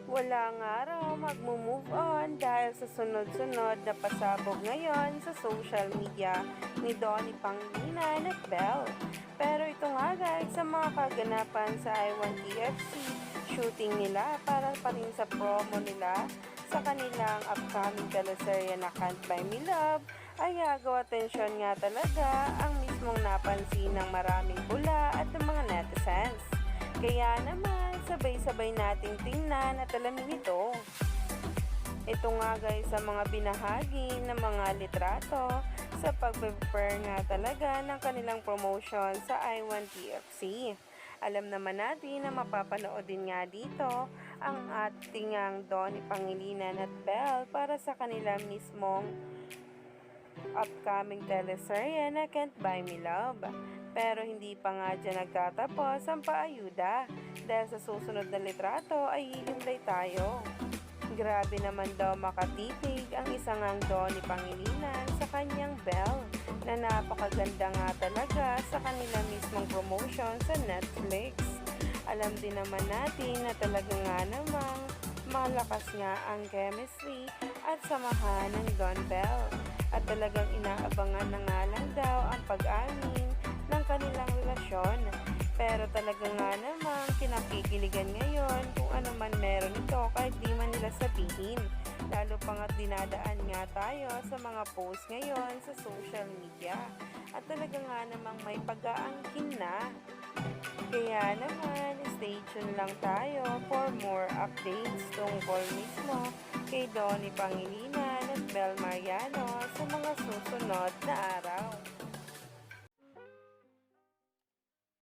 Wala nga raw magmo-move on dahil sa sunod-sunod na pasabog ngayon sa social media ni Donnie Pangilinan at Belle. Pero ito nga guys, sa mga kaganapan sa I1TFC shooting nila para pa rin sa promo nila sa kanilang upcoming teleserye na Can't Buy Me Love, ay agaw atensyon nga talaga ang mismong napansin ng maraming bula at ng mga netizens. Kaya naman, sabay-sabay nating tingnan at alamin ito. Ito nga guys sa mga binahagi ng mga litrato sa pag-prepare nga talaga ng kanilang promotion sa I1TFC. Alam naman natin na mapapanood din nga dito ang ating ang Donnie Pangilinan at Belle para sa kanila mismong upcoming teleserye na Can't Buy Me Love. Pero hindi pa nga dyan nagtatapos ang paayuda dahil sa susunod na litrato ay hihimlay tayo. Grabe naman daw makatitig ang isang ang Donnie Pangilinan sa kanyang Belle na napakaganda nga talaga sa kanila mismong promotion sa Netflix. Alam din naman natin na talaga nga namang malakas nga ang chemistry at samahan ng Don Belle at talagang inaabangan na nga lang daw ang pag-amin ng kanilang relasyon. Pero talaga nga namang kinakikiligan ngayon kung ano man meron ito kahit di man nila sabihin. Lalo pa nga't dinadaan nga tayo sa mga post ngayon sa social media. At talaga nga namang may pag-aangkin na. Kaya naman, stay tuned lang tayo for more updates tungkol mismo kay Donnie Pangilinan at Belle Mariano sa mga susunod na araw.